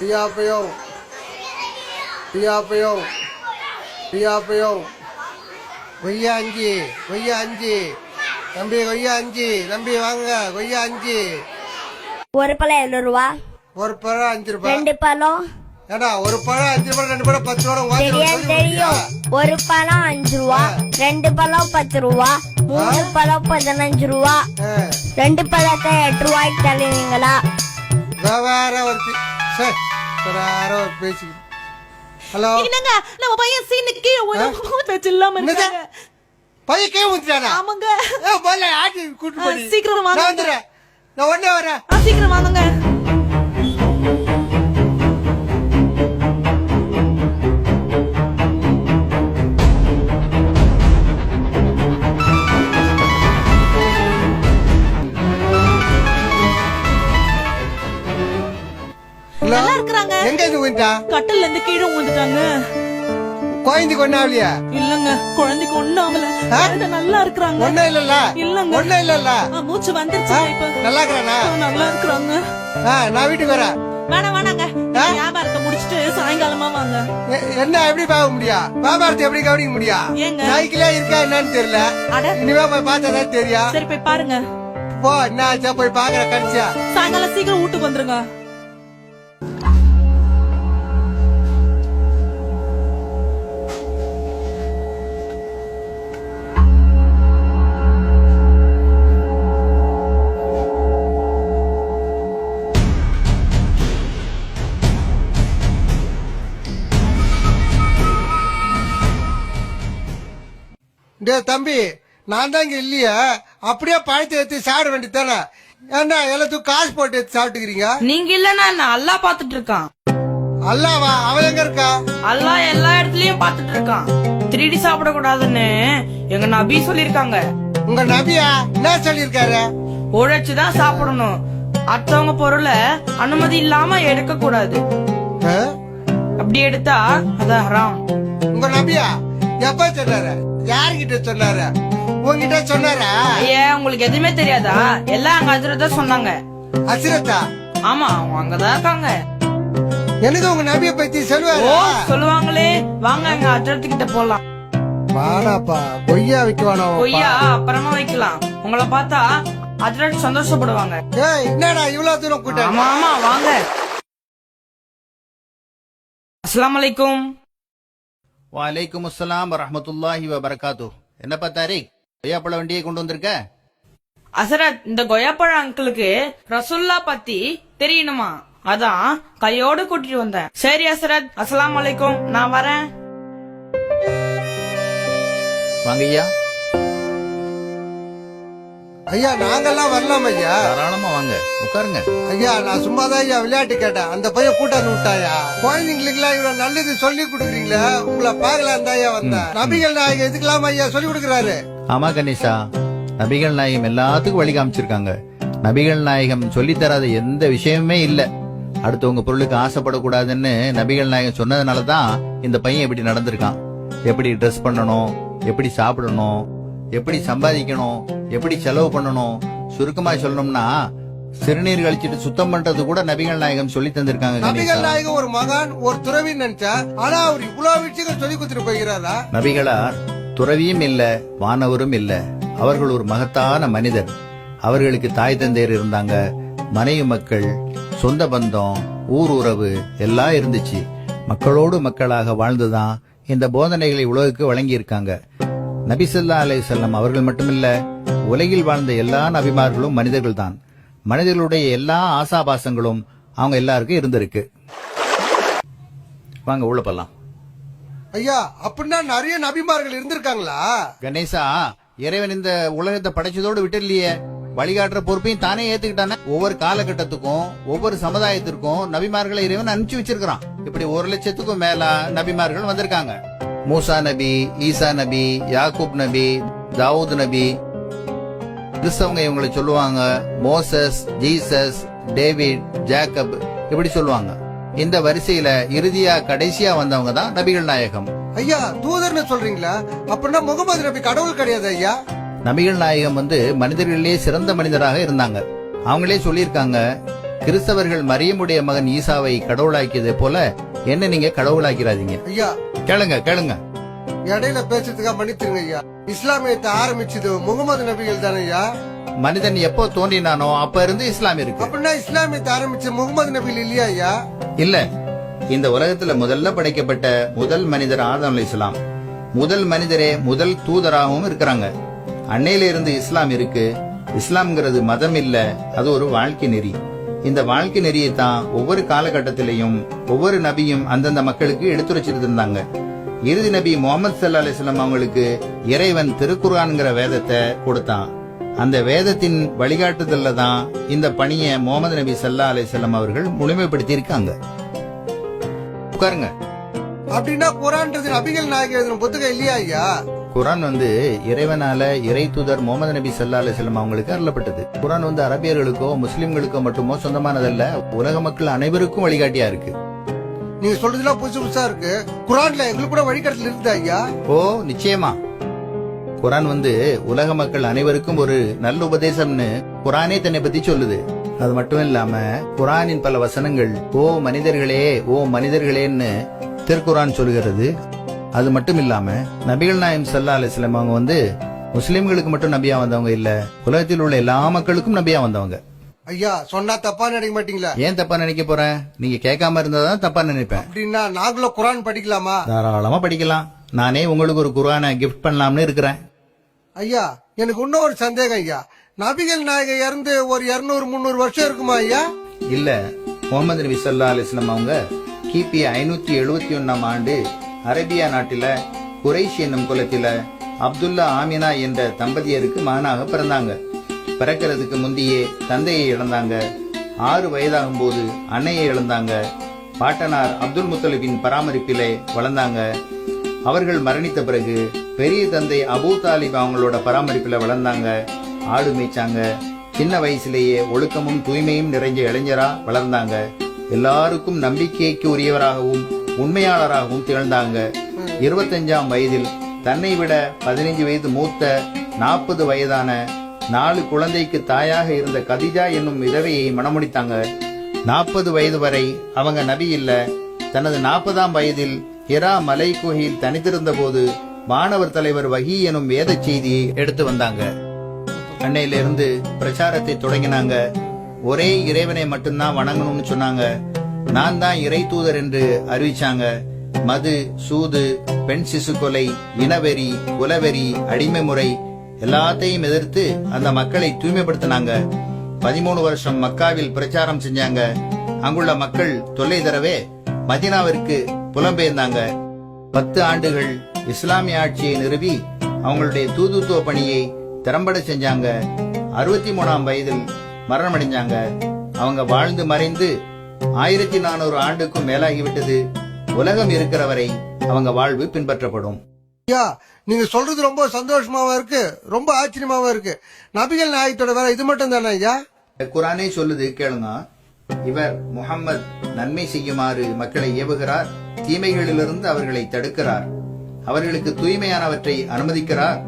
Piapio. Piapio. Piapio. Goya anji. Goya anji. Nambi goya anji. Nambi வாங்க goya anji. ஒரு பழம் 7 ரூபா. ஒரு பழம் 5 ரூபாய். 2 பழம். ஏடா ஒரு பழம் 5 ரூபாய் 2 பழம் 10 ரூபாய் தெரியும். ஒரு பழம் 5 ரூபா. 2 பழம் 10 ரூபா. 3 பழம் 15 ரூபா. 2 பழத்தை 8 ரூபாய்க்கு தருவீங்களா? வேற ஒரு சரி வேற ஒரு பேசி. ஹலோ என்னங்க நம்ம பையன் சீனு கீழ ஊத்தில்லாம இருக்காங்க. பையன் கீழ ஊத்திட்டானா? ஆமாங்க. போல ஆட்டி கூட்டி போடி. சீக்கிரம் வாங்க. நான் வந்துறேன். நான் உடனே வரேன். சீக்கிரம் வாங்குங்க. நல்லா இருக்கறாங்க. எங்க இருந்து ஊந்தா? கட்டல்ல இருந்து கீழ ஊந்துட்டாங்க. குழந்தைக்கு ஒண்ணாவலையா? இல்லங்க குழந்தைக்கு ஒண்ணாவல. நல்லா இருக்கறாங்க. ஒண்ணே இல்லல்ல? இல்லங்க. ஒண்ணே இல்லல்ல? மூச்சு வந்துருச்சு இப்ப. நல்லா இருக்கறானா? நல்லா இருக்கறாங்க. நான் வீட்டுக்கு வரேன். வேணாங்க. வியாபாரத்தை முடிச்சிட்டு சாயங்காலமா வாங்க. என்ன எப்படி பார்க்க முடியும்? வியாபாரத்தை எப்படி கவனிக்க முடியும்? சைக்கிளே இருக்கா என்னன்னு தெரியல. இனிமே போய் பார்த்தாதான் தெரியும். சரி போய் பாருங்க. போ என்ன ஆச்சா போய் பாக்குற கடிச்சா. சாயங்காலம் சீக்கிரம் வீட்டுக்கு வந்துருங்க. தம்பி நான் தான் இங்க இல்லையா? அப்படியே பழத்தை எடுத்து சாப்பிட வேண்டியதானே? ஏன்னா எல்லாத்துக்கும் காசு போட்டு எடுத்து சாப்பிட்டுக்கிறீங்க. நீங்க இல்லன்னா நான் அல்லா பாத்துட்டு இருக்கான். அல்லாவா? அவன் எங்க இருக்கா? அல்லா எல்லா இடத்துலயும் பாத்துட்டு இருக்கான். திருடி சாப்பிட கூடாதுன்னு எங்க நபி சொல்லிருக்காங்க. உங்க நபியா என்ன சொல்லிருக்காரு? உழைச்சுதான் சாப்பிடணும். அடுத்தவங்க பொருளை அனுமதி இல்லாம எடுக்க கூடாது. அப்படி எடுத்தா அது ஹராம். உங்க நபியா எப்ப சொன்னாரு? யாருகிட்ட சொன்னாரு? உங்ககிட்ட சொன்னாரா? ஐயா உங்களுக்கு எதுவுமே தெரியாதா? எல்லாம் அங்க ஹஜ்ரத்தா சொன்னாங்க. ஹஜ்ரத்தா? ஆமா அவங்க அங்கதான் இருக்காங்க. எனக்கு உங்க நபியை பத்தி சொல்லுவாரு. சொல்லுவாங்களே வாங்க அங்க ஹஜ்ரத்து கிட்ட போலாம். வாடாப்பா கொய்யா வைக்கவானோ? கொய்யா அப்புறமா வைக்கலாம். உங்களை பார்த்தா ஹஜ்ரத் சந்தோஷப்படுவாங்க. என்னடா இவ்வளவு தூரம் கூட்டம்? ஆமா வாங்க. அஸ்ஸலாமு அலைக்கும். வலைக்கும் அஸ்ஸலாம் வரஹ்மத்துல்லாஹி வபரகாத்து. என்னப்பா தாரிக், கொய்யாப்பழ வண்டியை கொண்டு வந்திருக்க? அசரத் இந்த கொய்யாப்பழ அங்கிளுக்கு ரசுல்லா பத்தி தெரியணுமா, அதான் கையோடு கூட்டிட்டு வந்தேன். சரி அசரத், அஸ்ஸலாமு அலைக்கும், நான் வரேன். வாங்க ஐயா. ஐயா நாங்கெல்லாம் வரலாம் ஐயா. தாராளமா வாங்க உட்காருங்க. ஐயா நான் சும்மாதான் ஐயா விளையாட்டு கேட்டேன். அந்த பையன் கூட்டாந்து விட்டாயா? குழந்தைங்களுக்கு எல்லாம் இவ்வளவு நல்லது சொல்லி கொடுக்குறீங்களா? உங்களை பாக்கலாம் தான் ஐயா வந்தேன். நபிகள் நாயகம் எதுக்கெல்லாம் ஐயா சொல்லி கொடுக்குறாரு? ஆமா கணேசா, நபிகள் நாயகம் எல்லாத்துக்கும் வழி காமிச்சிருக்காங்க. நபிகள் நாயகம் சொல்லி தராத எந்த விஷயமே இல்ல. அடுத்தவங்க பொருளுக்கு ஆசைப்படக்கூடாதுன்னு நபிகள் நாயகம் சொன்னதுனாலதான் இந்த பையன் எப்படி நடந்திருக்கான். எப்படி ட்ரெஸ் பண்ணணும், எப்படி சாப்பிடணும், எப்படி சம்பாதிக்கணும், எப்படி செலவு பண்ணணும். சுருக்கமா சொல்லணும்னா சிறுநீர் கழிச்சிட்டு சுத்தம் பண்றது கூட நபிகள் நாயகம் சொல்லி தந்திருக்காங்க. நபிகள் நாயகம் ஒரு மகான் ஒரு துறவி நினைச்சா, ஆனா அவர் இவ்வளவு விஷயங்கள் சொல்லி கொடுத்துட்டு போகிறாரா? நபிகளார் துறவியும் இல்ல, வானவரும் இல்ல. அவர்கள் ஒரு மகத்தான மனிதர். அவர்களுக்கு தாய் தந்தையர் இருந்தாங்க, மனைவி மக்கள், சொந்த பந்தம், ஊர் உறவு எல்லாம் இருந்துச்சு. மக்களோடு மக்களாக வாழ்ந்துதான் இந்த போதனைகளை உலகுக்கு வழங்கி இருக்காங்க. நபி ஸல்லல்லாஹு அலைஹி வஸல்லம் அவர்கள் மட்டுமில்ல, உலகில் வாழ்ந்த எல்லா நபிமார்களும் மனிதர்கள் தான். மனிதர்களுடைய எல்லா ஆசாபாசங்களும் அவங்க எல்லாருக்கும் இருந்திருக்கு. வாங்க உள்ள போலாம். ஐயா அப்படின்னா நிறைய நபிமார்கள் இருந்திருக்காங்களா? கணேசா, இறைவன் இந்த உலகத்தை படைச்சதோடு விட்டு இல்லையே, வழிகாட்டுற பொறுப்பையும் தானே ஏத்துக்கிட்டானே. ஒவ்வொரு காலகட்டத்துக்கும் ஒவ்வொரு சமுதாயத்திற்கும் நபிமார்களை இறைவன் அனுப்பிச்சு வச்சிருக்கான். இப்படி 1 லட்சத்துக்கும் மேல நபிமார்கள் வந்திருக்காங்க. மூசா நபி, ஈசா நபி, யாக்கூப் நபி, தாவூத் நபி. கிறிஸ்தவங்க இவங்களை சொல்லுவாங்க மோசஸ், ஜீசஸ், டேவிட், ஜேக்கப், இப்படி சொல்லுவாங்க. இந்த வரிசையில இறுதியா கடைசியா வந்தவங்க தான் நபிகள் நாயகம். ஐயா தூதர்னு சொல்றீங்களா? அப்படின்னா முகமது நபி கடவுள் கிடையாது ஐயா? நபிகள் நாயகம் மனிதர்களிலே சிறந்த மனிதராக இருந்தாங்க. அவங்களே சொல்லியிருக்காங்க, கிறிஸ்தவர்கள் மரியமுடைய மகன் ஈசாவை கடவுளாக்கியதை போல என்ன நீங்க கடவுளாக்கிறாதீங்க. ஐயா கேளுங்க. இடையில பேசுறதுக்காக மன்னிச்சிருங்க ஐயா. இஸ்லாமியத்தை ஆரம்பிச்சது முகமது நபிகள் தானே ஐயா? மனிதன் எப்போ தோன்றினானோ அப்ப இருந்து இஸ்லாம் இருக்கு. அப்படின்னா இஸ்லாமியத்தை ஆரம்பிச்ச முகமது நபிகள் இல்லையா ஐயா? இல்ல, இந்த உலகத்துல முதல்ல படைக்கப்பட்ட முதல் மனிதர் ஆதம் அலைஹிஸ்ஸலாம். முதல் மனிதரே முதல் தூதராகவும் இருக்கிறாங்க. அன்னையில இருந்து இஸ்லாம் இருக்கு. இஸ்லாம்ங்கிறது மதம் இல்ல, அது ஒரு வாழ்க்கை நெறி. இந்த வாழ்க்கை நெறியை தான் ஒவ்வொரு காலகட்டத்திலையும் ஒவ்வொரு நபியும் அந்தந்த மக்களுக்கு எடுத்துரைச்சிட்டு இருந்தாங்க. இறுதி நபி முகமது ஸல்லல்லாஹு அலைஹி வஸல்லம் அவங்களுக்கு இறைவன் திருக்குர்ஆன்ங்கிற வேதத்தை கொடுத்தான். அந்த வேதத்தின் வழிகாட்டுதல்ல தான் இந்த பணியை முகமது நபி ஸல்லல்லாஹு அலைஹி வஸல்லம் அவர்கள் முழுமைப்படுத்தி இருக்காங்க. உட்காருங்க. அப்படின்னா குர்ஆன்றது நபிகள் நாயகம் எழுதின புத்தகம் இல்லையா ஐயா? குர்ஆன் இறைவனால இறை தூதர் முகமது நபி ஸல்லல்லாஹு அலைஹி வஸல்லம் அவங்களுக்கு அருளப்பட்டது. குர்ஆன் அரபியர்களுக்கோ முஸ்லிம்களுக்கோ மட்டுமோ சொந்தமானதல்ல, உலக மக்கள் அனைவருக்கும் வழிகாட்டியா இருக்கு. நீங்க சொல்றதுலாம் புதுசு புதுசா இருக்கு. குர்ஆன்ல எங்களுக்கு கூட வழிகாட்டல் இருக்குதா ஐயா? ஓ நிச்சயமா. குர்ஆன் உலக மக்கள் அனைவருக்கும் ஒரு நல்ல உபதேசம்னு குர்ஆனே தன்னை பத்தி சொல்லுது. அது மட்டும் இல்லாம குர்ஆனின் பல வசனங்கள் ஓ மனிதர்களேன்னு திருக்குர்ஆன் சொல்லுகிறது. அது மட்டும் இல்லாம நபிகள் நாயகம் ஸல்லல்லாஹு அலைஹி வஸல்லம் அவங்க முஸ்லிம்களுக்கு மட்டும் நபியா வந்தவங்க இல்ல, உலகத்தில் உள்ள எல்லா மக்களுக்கும் நபியா வந்தவங்க. ஐயா சொன்னா தப்பா நினைக்க மாட்டீங்களா? ஏன் தப்பா நினைக்க போறேன்? நீங்க கேட்காம இருந்தாதான் தப்பா நினைப்பேன். அப்படின்னா நாங்களும் குர்ஆன் படிக்கலாமா? தாராளமா படிக்கலாம். நானே உங்களுக்கு ஒரு குர்ஆனை கிஃப்ட் பண்ணலாம்னு இருக்கிறேன். ஐயா எனக்கு இன்னும் ஒரு சந்தேகம் ஐயா. நபிகள் நாயகம் இறந்து ஒரு 200-300 வருஷம் இருக்குமா ஐயா? இல்ல, முகமது நபி ஸல்லல்லாஹு அலைஹி வஸல்லம் அவங்க கிபி 571 ஆண்டு அரேபியா நாட்டில குரைஷ் என்னும் குலத்தில அப்துல்லா ஆமினா என்ற தம்பதியருக்கு மகனாக பிறந்தாங்க. பிறக்கிறதுக்கு முந்தையே தந்தையை இழந்தாங்க. 6 வயதாகும் போது அன்னையை இழந்தாங்க. பாட்டனார் அப்துல் முத்தலிபின் பராமரிப்பிலே வளர்ந்தாங்க. அவர்கள் மரணித்த பிறகு பெரிய தந்தை அபூ தாலிப் அவங்களோட பராமரிப்பில வளர்ந்தாங்க. ஆடு மேய்ச்சாங்க. சின்ன வயசுலேயே ஒழுக்கமும் தூய்மையும் நிறைஞ்ச இளைஞரா வளர்ந்தாங்க. எல்லாருக்கும் நம்பிக்கைக்கு உரியவராகவும் உண்மையாளராகவும் திகழ்ந்தாங்க. 25ஆம் வயதில் தன்னை விட 15 வயது மூத்த 40 வயதான 4 குழந்தைக்கு தாயாக இருந்த கதிஜா என்னும் விதவையை மணமுடித்தாங்க. 40 வயது வரை அவங்க நபி இல்ல. தனது 40ஆம் வயதில் ஹிரா மலை குகையில் தனித்திருந்த போது மாணவர் தலைவர் வஹி எனும் வேத செய்தியை எடுத்து வந்தாங்க. அன்னையிலிருந்து பிரச்சாரத்தை தொடங்கினாங்க. ஒரே இறைவனை மட்டும்தான் வணங்கணும்னு சொன்னாங்க. நான் தான் இறை தூதர் என்று அறிவிச்சாங்க. மது, சூது, பெண் சிசு கொலை, இனவெறி, குலவெறி, அடிமை முறை எல்லாத்தையும் எதிர்த்து அந்த மக்களை தூய்மைப்படுத்தினாங்க. 13 வருஷம் மக்காவில் பிரச்சாரம் செஞ்சாங்க. அங்குள்ள மக்கள் தொல்லை தரவே மதீனாவிற்கு புலம்பெயர்ந்தாங்க. 10 ஆண்டுகள் இஸ்லாமிய ஆட்சியை நிறுவி அவங்களுடைய தூதுத்துவ பணியை திறம்பட செஞ்சாங்க. 63ஆம் வயதில் மரணமடைஞ்சாங்க. அவங்க வாழ்ந்து மறைந்து 1400 ஆண்டுக்கும் மேலாகிவிட்டது. உலகம் இருக்கிற வரை அவங்க வாழ்வு பின்பற்றப்படும். ஐயா நீங்க சொல்றது ரொம்ப சந்தோஷமாவும் இருக்கு, ரொம்ப ஆச்சரியமாவும் இருக்கு. நபிகள் நாயகத்தோட வேலை இது மட்டும் தானே ஐயா? குர்ஆனே சொல்லுது, கேளுங்க. இவர் முஹம்மது நன்மை செய்யுமாறு மக்களை ஏவுகிறார், தீமைகளிலிருந்து அவர்களை தடுக்கிறார், அவர்களுக்கு தூய்மையானவற்றை அனுமதிக்கிறார்,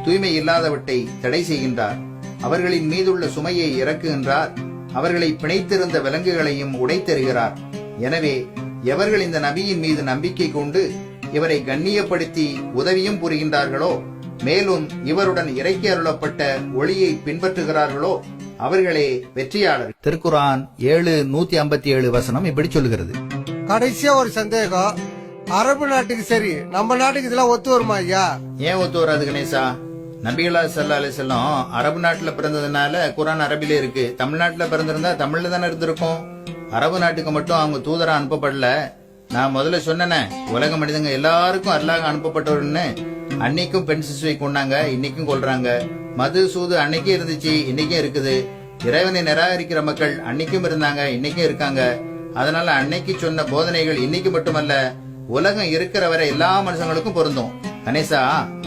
தூய்மை இல்லாதவற்றை தடை செய்கின்றார், அவர்களின் மீதுள்ள சுமையை இறக்குகின்றார், அவர்களை பிணைத்திருந்த விலங்குகளையும் உடைத்தெறுகிறார். எனவே எவர்கள் இந்த நபியின் மீது நம்பிக்கை கொண்டு இவரை கண்ணியப்படுத்தி உதவியும் புரிகின்றார்களோ, மேலும் இவருடன் இறக்கி அருளப்பட்ட ஒளியை பின்பற்றுகிறார்களோ அவர்களே வெற்றியாளர். திருக்குர்ஆன் 7:157 வசனம் இப்படி சொல்லுகிறது. கடைசியா ஒரு சந்தேகம். அரபு நாட்டுக்கு சரி, நம்ம நாட்டுக்கு இதெல்லாம் ஒத்து வருமா ஐயா? ஏன் ஒத்து வராது கணேசா? நபிகளா ஸல்லல்லாஹு அலைஹி வஸல்லம் அரபு நாட்டுல பிறந்ததுனால குர்ஆன் அரபில இருக்கு. தமிழ்நாட்டுல பிறந்திருந்தா தமிழ்ல தானே இருந்திருக்கும். அரபு நாட்டுக்கு மட்டும் அவங்க தூதரா அனுப்பப்படல. நான் முதல்ல சொன்னேனே, உலக மனிதங்க எல்லாருக்கும் அல்லாஹ் அனுப்பப்பட்டவர்னு. அன்னைக்கும் பெண் சிசுவை கொண்டாங்க, இன்னைக்கும் கொல்றாங்க. மது, சூது அன்னைக்கும் இருந்துச்சு, இன்னைக்கும் இருக்குது. இறைவனை நிராகரிக்கிற மக்கள் அன்னைக்கும் இருந்தாங்க, இன்னைக்கும் இருக்காங்க. அதனால அன்னைக்கு சொன்ன போதனைகள் இன்னைக்கு மட்டுமல்ல, உலகம் இருக்கிற வரை எல்லா மனுஷங்களுக்கும் பொருந்தும் கணேசா.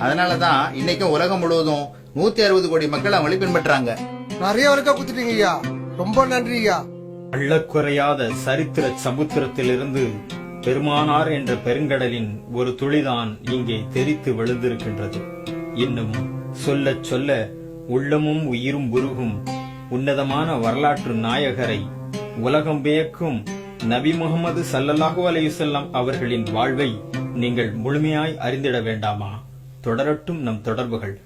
அதனாலதான் இன்னைக்கும் உலகம் முழுவதும் 160 கோடி மக்கள் அவங்களை பின்பற்றாங்க. நிறைய வரைக்கும் குத்துட்டீங்க ஐயா, ரொம்ப நன்றி ஐயா. அள்ளக்குறையாத சரித்திர சமுத்திரத்திலிருந்து பெருமானார் என்ற பெருங்கடலின் ஒரு துளிதான் இங்கே தெரித்து விழுந்திருக்கின்றது. இன்னும் சொல்லச் சொல்ல உள்ளமும் உயிரும் உருகும் உன்னதமான வரலாற்று நாயகரை உலகம் வியக்கும் நபி முகமது ஸல்லல்லாஹு அலைஹி வஸல்லம் அவர்களின் வாழ்வை நீங்கள் முழுமையாய் அறிந்திட வேண்டாமா? தொடரட்டும் நம் தொடர்புகள்.